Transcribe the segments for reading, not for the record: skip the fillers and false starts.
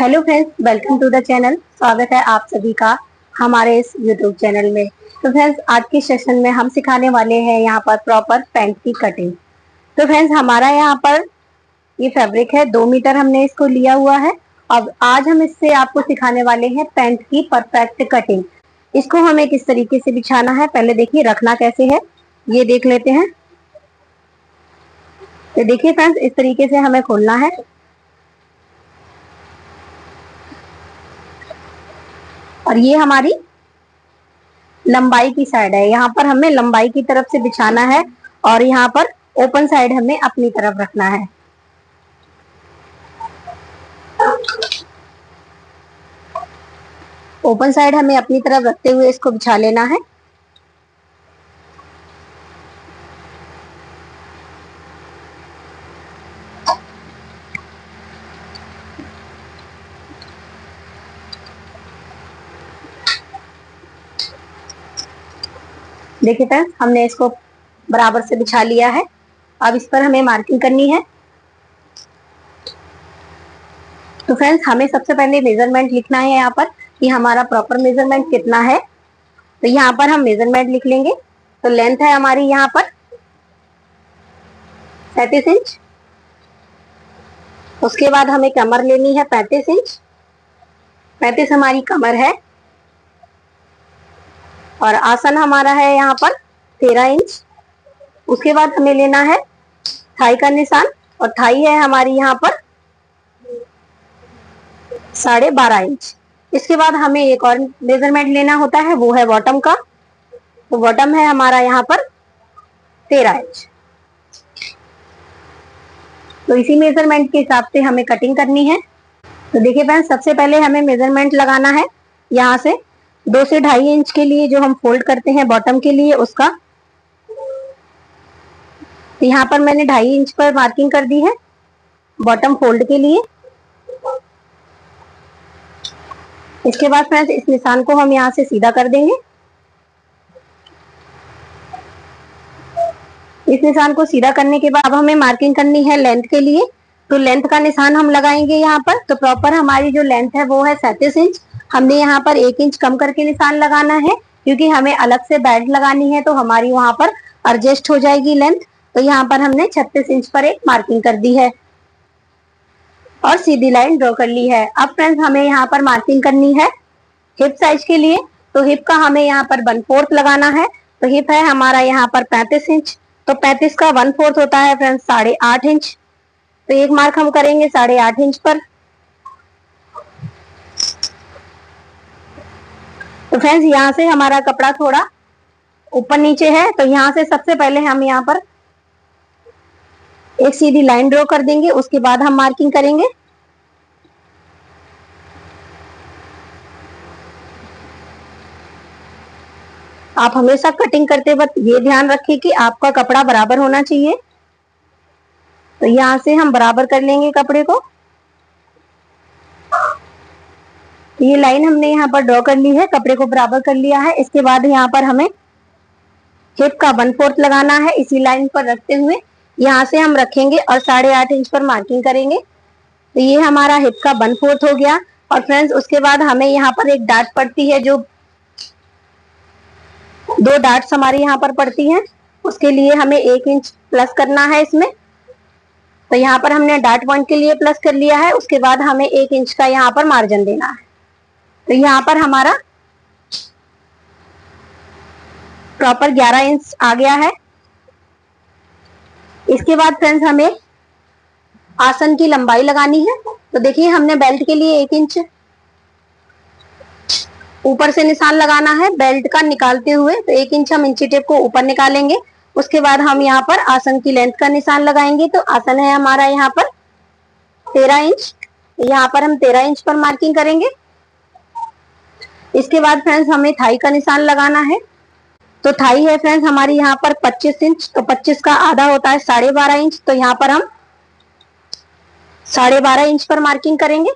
Hello friends, welcome to the channel. स्वागत है आप सभी का हमारे इस यूट्यूब चैनल में। तो फ्रेंड्स, आज के सेशन में हम सिखाने वाले हैं यहाँ पर प्रॉपर पैंट की कटिंग। तो फ्रेंड्स, हमारा यहाँ पर ये फैब्रिक है, 2 मीटर हमने इसको लिया हुआ है। अब आज हम इससे आपको सिखाने वाले हैं पैंट की परफेक्ट कटिंग। इसको हमें किस तरीके से बिछाना है, पहले देखिए रखना कैसे है ये देख लेते हैं। तो देखिए फ्रेंड्स, इस तरीके से हमें खोलना है और ये हमारी लंबाई की साइड है। यहाँ पर हमें लंबाई की तरफ से बिछाना है और यहाँ पर ओपन साइड हमें अपनी तरफ रखना है। ओपन साइड हमें अपनी तरफ रखते हुए इसको बिछा लेना है। देखिए फ्रेंड्स, हमने इसको बराबर से बिछा लिया है। अब इस पर हमें मार्किंग करनी है। तो फ्रेंड्स, हमें सबसे पहले मेजरमेंट लिखना है यहाँ पर कि हमारा प्रॉपर मेजरमेंट कितना है। तो यहाँ पर हम मेजरमेंट लिख लेंगे। तो लेंथ है हमारी यहाँ पर 37 इंच। उसके बाद हमें कमर लेनी है 35 इंच। 35 हमारी कमर है और आसन हमारा है यहाँ पर 13 इंच। उसके बाद हमें लेना है थाई का निशान और थाई है हमारी यहाँ पर 12.5 इंच। इसके बाद हमें एक और मेजरमेंट लेना होता है, वो है बॉटम का। तो बॉटम है हमारा यहाँ पर 13 इंच। तो इसी मेजरमेंट के हिसाब से हमें कटिंग करनी है। तो देखिए फ्रेंड्स, सबसे पहले हमें मेजरमेंट लगाना है यहाँ से 2 से 2.5 इंच के लिए, जो हम फोल्ड करते हैं बॉटम के लिए उसका। तो यहाँ पर मैंने 2.5 इंच पर मार्किंग कर दी है बॉटम फोल्ड के लिए। इसके बाद फ्रेंड्स, इस निशान को हम यहाँ से सीधा कर देंगे। इस निशान को सीधा करने के बाद अब हमें मार्किंग करनी है लेंथ के लिए। तो लेंथ का निशान हम लगाएंगे यहाँ पर। तो प्रॉपर हमारी जो लेंथ है वो है 37 इंच। हमने यहाँ पर 1 इंच कम करके निशान लगाना है, क्योंकि हमें अलग से बेल्ट लगानी है, तो हमारी वहां पर एडजस्ट हो जाएगी लेंथ। तो यहाँ पर हमने 36 इंच पर एक मार्किंग कर दी है और सीधी लाइन ड्रॉ कर ली है। अब फ्रेंड्स, हमें यहाँ पर मार्किंग करनी है हिप साइज के लिए। तो हिप का हमें यहाँ पर 1/4 लगाना है। तो हिप है हमारा यहाँ पर 35 इंच। तो 35 का 1/4 होता है फ्रेंड्स 8.5 इंच। तो एक मार्क हम करेंगे 8.5 इंच पर। तो फ्रेंड्स, यहाँ से हमारा कपड़ा थोड़ा ऊपर नीचे है, तो यहाँ से सबसे पहले हम यहाँ पर एक सीधी लाइन ड्रॉ कर देंगे। उसके बाद हम मार्किंग करेंगे। आप हमेशा कटिंग करते वक्त ये ध्यान रखिए कि आपका कपड़ा बराबर होना चाहिए। तो यहाँ से हम बराबर कर लेंगे कपड़े को। ये लाइन हमने यहाँ पर ड्रॉ कर ली है, कपड़े को बराबर कर लिया है। इसके बाद यहाँ पर हमें हिप का 1/4 लगाना है। इसी लाइन पर रखते हुए यहाँ से हम रखेंगे और 8.5 इंच पर मार्किंग करेंगे। तो ये हमारा हिप का 1/4 हो गया। और फ्रेंड्स, उसके बाद हमें यहाँ पर एक डाट पड़ती है, जो 2 डाट्स हमारी यहाँ पर पड़ती हैं। उसके लिए हमें 1 इंच प्लस करना है इसमें। तो यहाँ पर हमने डाट पॉइंट के लिए प्लस कर लिया है। उसके बाद हमें 1 इंच का यहाँ पर मार्जिन देना है। तो यहाँ पर हमारा प्रॉपर 11 इंच आ गया है। इसके बाद फ्रेंड्स, हमें आसन की लंबाई लगानी है। तो देखिए, हमने बेल्ट के लिए 1 इंच ऊपर से निशान लगाना है बेल्ट का निकालते हुए। तो 1 इंच हम इंची टेप को ऊपर निकालेंगे। उसके बाद हम यहाँ पर आसन की लेंथ का निशान लगाएंगे। तो आसन है हमारा यहाँ पर 13 इंच। यहाँ पर हम 13 इंच पर मार्किंग करेंगे। इसके बाद फ्रेंड्स, हमें थाई का निशान लगाना है। तो थाई है फ्रेंड्स हमारी यहाँ पर 25 इंच। तो 25 का आधा होता है 12.5 इंच। तो यहाँ पर हम 12.5 इंच पर मार्किंग करेंगे।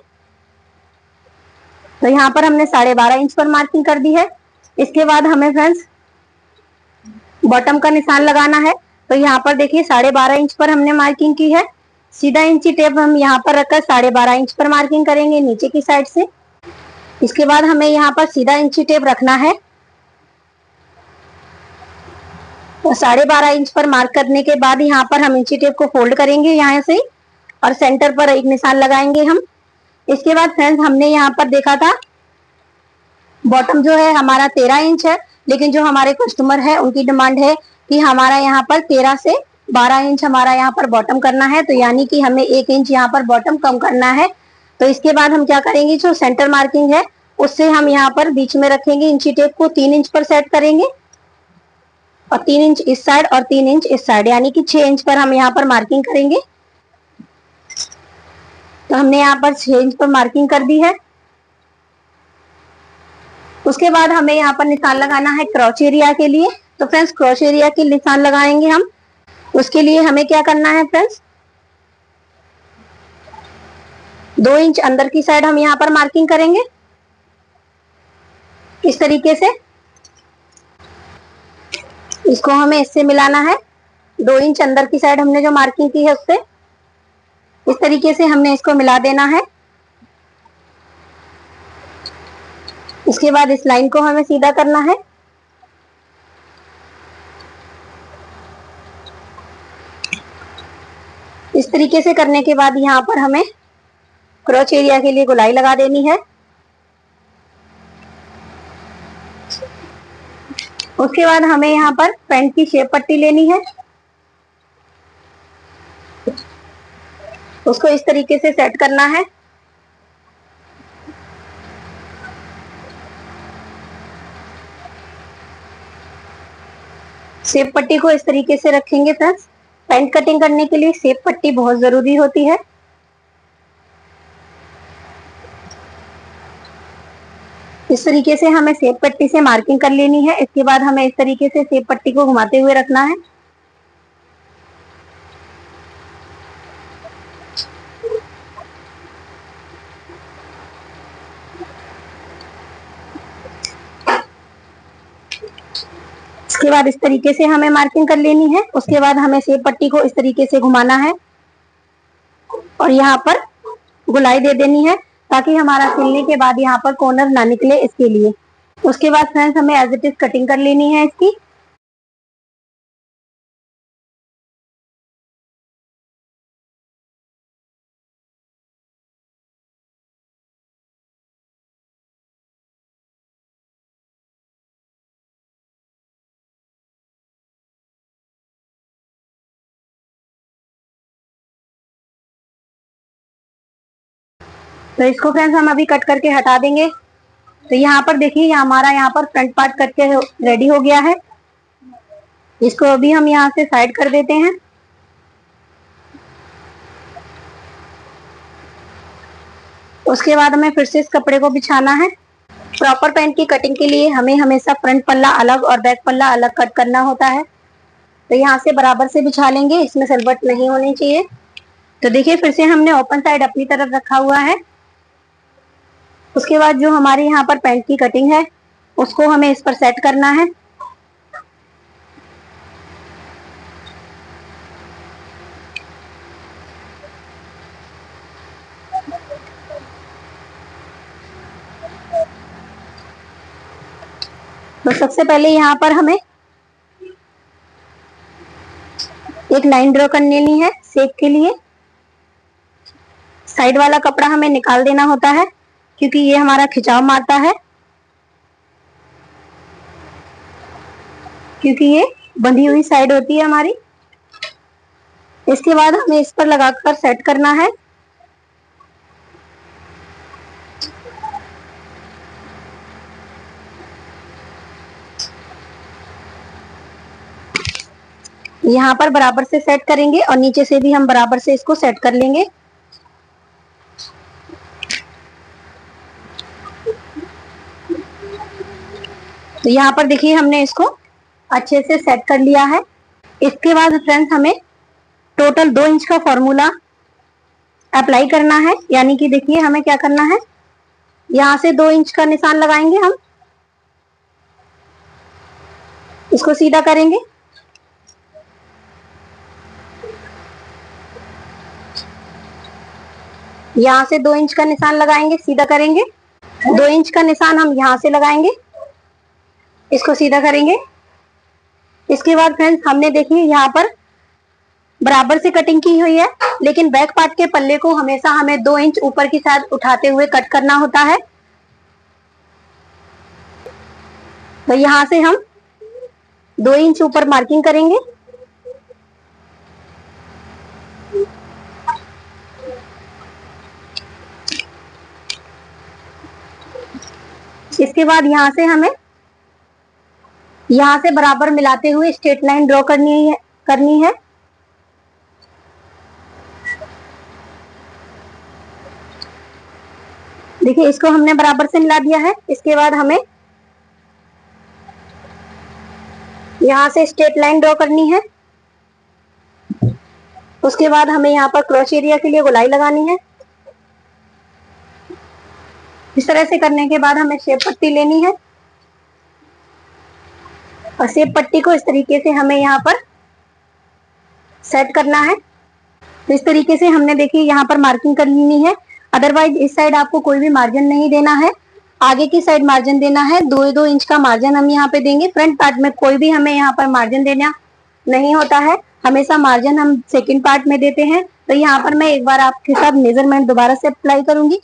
तो यहाँ पर हमने 12.5 इंच पर मार्किंग कर दी है। इसके बाद हमें फ्रेंड्स बॉटम का निशान लगाना है। तो यहाँ पर देखिए 12.5 इंच पर हमने मार्किंग की है। सीधा इंची टेप हम यहाँ पर रखकर 12.5 इंच पर मार्किंग करेंगे नीचे की साइड से। इसके बाद हमें यहाँ पर सीधा इंची टेप रखना है और 12.5 इंच पर मार्क करने के बाद यहाँ पर हम इंची टेप को फोल्ड करेंगे यहाँ से और सेंटर पर एक निशान लगाएंगे हम। इसके बाद फ्रेंड्स हमने यहाँ पर देखा था बॉटम जो है हमारा 13 इंच है, लेकिन जो हमारे कस्टमर है उनकी डिमांड है कि हमारा यहाँ पर 13 से 12 इंच हमारा यहाँ पर बॉटम करना है, तो यानी कि हमें 1 इंच यहाँ पर बॉटम कम करना है। तो इसके बाद हम क्या करेंगे, जो सेंटर मार्किंग है उससे हम यहाँ पर बीच में रखेंगे इंची टेप को 3 इंच पर सेट करेंगे और 3 इंच इस साइड और 3 इंच इस साइड, यानी कि 6 इंच पर हम यहाँ पर मार्किंग करेंगे। तो हमने यहाँ पर 6 इंच पर मार्किंग कर दी है। उसके बाद हमें यहाँ पर निशान लगाना है क्रॉच एरिया के लिए। तो फ्रेंड्स क्रॉच एरिया के निशान लगाएंगे हम। उसके लिए हमें क्या करना है फ्रेंड्स, 2 इंच अंदर की साइड हम यहाँ पर मार्किंग करेंगे इस तरीके से। इसको हमें इससे मिलाना है, 2 इंच अंदर की साइड हमने जो मार्किंग की है उससे इस तरीके से हमने इसको मिला देना है। इसके बाद इस लाइन को हमें सीधा करना है। इस तरीके से करने के बाद यहाँ पर हमें क्रॉच एरिया के लिए गोलाई लगा देनी है। उसके बाद हमें यहाँ पर पैंट की शेप पट्टी लेनी है, उसको इस तरीके से सेट करना है। शेप पट्टी को इस तरीके से रखेंगे फ्रेंड्स। पैंट कटिंग करने के लिए शेप पट्टी बहुत जरूरी होती है। इस तरीके से हमें शेप पट्टी से मार्किंग कर लेनी है। इसके बाद हमें इस तरीके से शेप पट्टी को घुमाते हुए रखना है। इसके बाद इस तरीके से हमें मार्किंग कर लेनी है। उसके बाद हमें शेप पट्टी को इस तरीके से घुमाना है और यहाँ पर गुलाई दे देनी है ताकि हमारा सिलने के बाद यहाँ पर कॉर्नर ना निकले, इसके लिए। उसके बाद फ्रेंड्स हमें एज इट इज कटिंग कर लेनी है इसकी। तो इसको फ्रेंड्स हम अभी कट करके हटा देंगे। तो यहाँ पर देखिए हमारा यहाँ पर फ्रंट पार्ट कट के रेडी हो गया है। इसको अभी हम यहाँ से साइड कर देते हैं। उसके बाद हमें फिर से इस कपड़े को बिछाना है। प्रॉपर पैंट की कटिंग के लिए हमें हमेशा फ्रंट पल्ला अलग और बैक पल्ला अलग कट करना होता है। तो यहाँ से बराबर से बिछा लेंगे, इसमें सलवट नहीं होनी चाहिए। तो देखिए फिर से हमने ओपन साइड अपनी तरफ रखा हुआ है। उसके बाद जो हमारे यहाँ पर पैंट की कटिंग है उसको हमें इस पर सेट करना है। तो सबसे पहले यहाँ पर हमें एक लाइन ड्रॉ कर लेनी है शेप के लिए। साइड वाला कपड़ा हमें निकाल देना होता है क्योंकि ये हमारा खिंचाव मारता है, क्योंकि ये बंधी हुई साइड होती है हमारी। इसके बाद हमें इस पर लगाकर सेट करना है। यहाँ पर बराबर से सेट करेंगे और नीचे से भी हम बराबर से इसको सेट कर लेंगे। तो यहाँ पर देखिए हमने इसको अच्छे से सेट कर लिया है। इसके बाद फ्रेंड्स हमें टोटल 2 इंच का फॉर्मूला अप्लाई करना है, यानी कि देखिए हमें क्या करना है, यहाँ से 2 इंच का निशान लगाएंगे हम, इसको सीधा करेंगे। यहाँ से 2 इंच का निशान लगाएंगे, सीधा करेंगे। 2 इंच का निशान हम यहाँ से लगाएंगे, इसको सीधा करेंगे। इसके बाद फ्रेंड्स हमने देखिए यहाँ पर बराबर से कटिंग की हुई है, लेकिन बैक पार्ट के पल्ले को हमेशा हमें 2 इंच ऊपर की साइड उठाते हुए कट करना होता है। तो यहाँ से हम 2 इंच ऊपर मार्किंग करेंगे। इसके बाद यहाँ से हमें यहाँ से बराबर मिलाते हुए स्ट्रेट लाइन ड्रॉ करनी है। देखिए इसको हमने बराबर से मिला दिया है। इसके बाद हमें यहाँ से स्ट्रेट लाइन ड्रॉ करनी है। उसके बाद हमें यहाँ पर क्रॉस एरिया के लिए गोलाई लगानी है। इस तरह से करने के बाद हमें शेप पट्टी लेनी है और शेप पट्टी को इस तरीके से हमें यहाँ पर सेट करना है। तो इस तरीके से हमने देखिए यहाँ पर मार्किंग कर लेनी है। अदरवाइज इस साइड आपको कोई भी मार्जिन नहीं देना है, आगे की साइड मार्जिन देना है। 2 इंच का मार्जिन हम यहाँ पे देंगे। फ्रंट पार्ट में कोई भी हमें यहाँ पर मार्जिन देना नहीं होता है, हमेशा मार्जिन हम सेकंड पार्ट में देते हैं। तो यहाँ पर मैं एक बार आपके साथ मेजरमेंट दोबारा से अप्लाई करूंगी।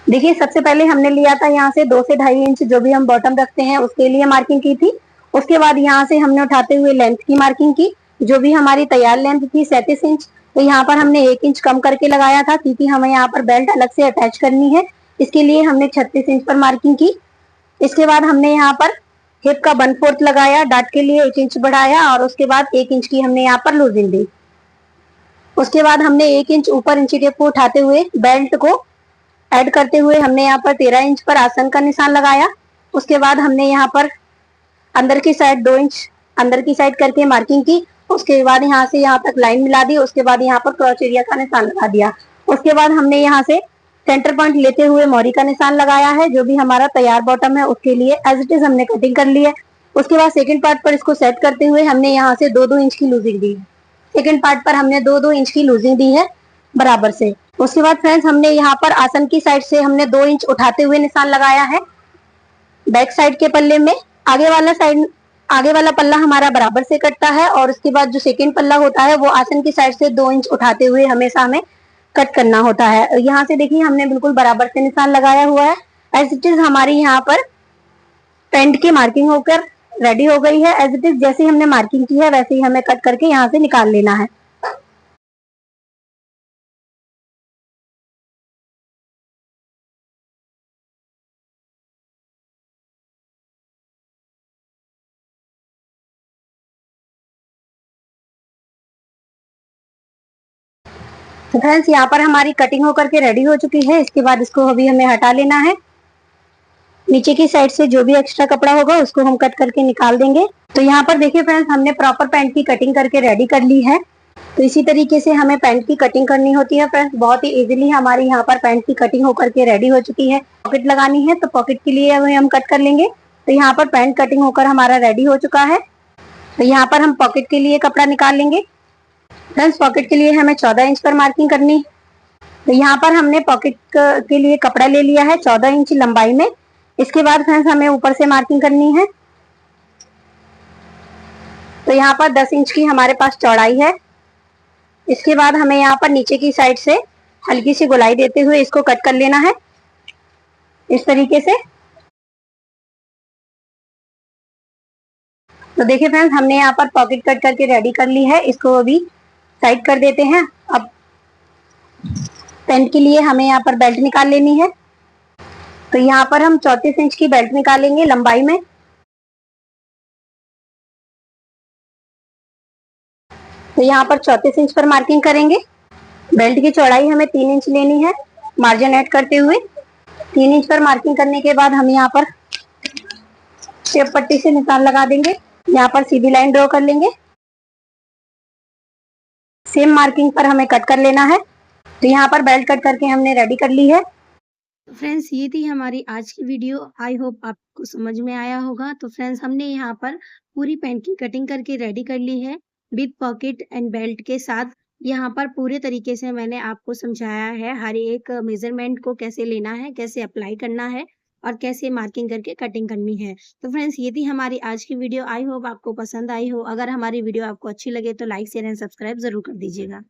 देखिए सबसे पहले हमने लिया था यहाँ से 2 से 2.5 इंच, जो भी हम बॉटम रखते हैं उसके लिए मार्किंग की थी। उसके बाद यहाँ से हमने उठाते हुए लेंथ की मार्किंग की, जो भी हमारी तैयार लेंथ थी 37 इंच। तो यहाँ पर हमने 1 इंच कम करके लगाया था, क्योंकि हमें यहाँ पर बेल्ट अलग से अटैच करनी है। इसके लिए हमने 36 इंच पर मार्किंग की। इसके बाद हमने यहाँ पर हिप का 1/4 लगाया, डाट के लिए 1 इंच बढ़ाया और उसके बाद 1 इंच की हमने यहाँ पर लूजिंग दी। उसके बाद हमने 1 इंच ऊपर इंची टेप को उठाते हुए बेल्ट को ऐड करते हुए हमने यहाँ पर 13 इंच पर आसन का निशान लगाया। उसके बाद हमने यहाँ पर अंदर की साइड 2 इंच अंदर की साइड करके मार्किंग की। उसके बाद यहाँ से यहाँ तक लाइन मिला दी। उसके बाद यहाँ पर क्रॉस एरिया का निशान लगा दिया। उसके बाद हमने यहाँ से सेंटर पॉइंट लेते हुए मोरी का निशान लगाया है। जो भी हमारा तैयार बॉटम है उसके लिए एज इट इज हमने कटिंग कर ली है। उसके बाद सेकंड पार्ट पर इसको सेट करते हुए हमने यहाँ से 2-2 इंच की लूजिंग दी है। सेकंड पार्ट पर हमने 2-2 इंच की लूजिंग दी है बराबर से। उसके बाद फ्रेंड्स हमने यहाँ पर आसन की साइड से हमने 2 इंच उठाते हुए निशान लगाया है बैक साइड के पल्ले में। आगे वाला पल्ला हमारा बराबर से कटता है और उसके बाद जो सेकंड पल्ला होता है वो आसन की साइड से 2 इंच उठाते हुए हमेशा हमें कट करना होता है। यहाँ से देखिए हमने बिल्कुल बराबर से निशान लगाया हुआ है। एज इट इज हमारी यहाँ पर पेंट की मार्किंग होकर रेडी हो गई है। एज इट इज जैसे हमने मार्किंग की है वैसे ही हमें कट करके यहाँ से निकाल लेना है। तो फ्रेंड्स यहाँ पर हमारी कटिंग होकर के रेडी हो चुकी है। इसके बाद इसको अभी हमें हटा लेना है। नीचे की साइड से जो भी एक्स्ट्रा कपड़ा होगा उसको हम कट करके निकाल देंगे। तो यहाँ पर देखिए फ्रेंड्स हमने प्रॉपर पैंट की कटिंग करके रेडी कर ली है। तो इसी तरीके से हमें पैंट की कटिंग करनी होती है फ्रेंड्स। बहुत ही इजीली हमारी यहाँ पर पैंट की कटिंग होकर के रेडी हो चुकी है। पॉकेट लगानी है तो पॉकेट के लिए हम कट कर लेंगे। तो यहाँ पर पैंट कटिंग होकर हमारा रेडी हो चुका है। तो यहाँ पर हम पॉकेट के लिए कपड़ा निकाल लेंगे। फ्रेंड्स पॉकेट के लिए हमें 14 इंच पर मार्किंग करनी। तो यहाँ पर हमने पॉकेट के लिए कपड़ा ले लिया है 14 इंच लंबाई में। इसके बाद फ्रेंड्स हमें ऊपर से मार्किंग करनी है। तो यहाँ पर 10 इंच की हमारे पास चौड़ाई है। इसके बाद हमें यहाँ पर नीचे की साइड से हल्की सी गोलाई देते हुए इसको कट कर लेना है इस तरीके से। तो देखिए फ्रेंड्स हमने यहाँ पर पॉकेट कट करके रेडी कर ली है। इसको अभी साइड कर देते हैं। अब पैंट के लिए हमें यहाँ पर बेल्ट निकाल लेनी है। तो यहाँ पर हम 34 इंच की बेल्ट निकालेंगे लंबाई में। तो यहाँ पर 34 इंच पर मार्किंग करेंगे। बेल्ट की चौड़ाई हमें 3 इंच लेनी है मार्जिन ऐड करते हुए। 3 इंच पर मार्किंग करने के बाद हम यहाँ पर शेप पट्टी से निशान लगा देंगे। यहाँ पर सीधी लाइन ड्रॉ कर लेंगे। सेम मार्किंग पर हमें कट कर लेना है। तो यहाँ पर बेल्ट कट करके हमने रेडी कर ली है। फ्रेंड्स ये थी हमारी आज की वीडियो। आई होप आपको समझ में आया होगा। तो फ्रेंड्स हमने यहाँ पर पूरी पैंट की कटिंग करके रेडी कर ली है विद पॉकेट एंड बेल्ट के साथ। यहाँ पर पूरे तरीके से मैंने आपको समझाया है हर एक मेज़रमेंट को कैसे लेना है, कैसे अप्लाई करना है और कैसे मार्किंग करके कटिंग करनी है। तो फ्रेंड्स ये थी हमारी आज की वीडियो। आई होप आपको पसंद आई हो। अगर हमारी वीडियो आपको अच्छी लगे तो लाइक, शेयर एंड सब्सक्राइब ज़रूर कर दीजिएगा।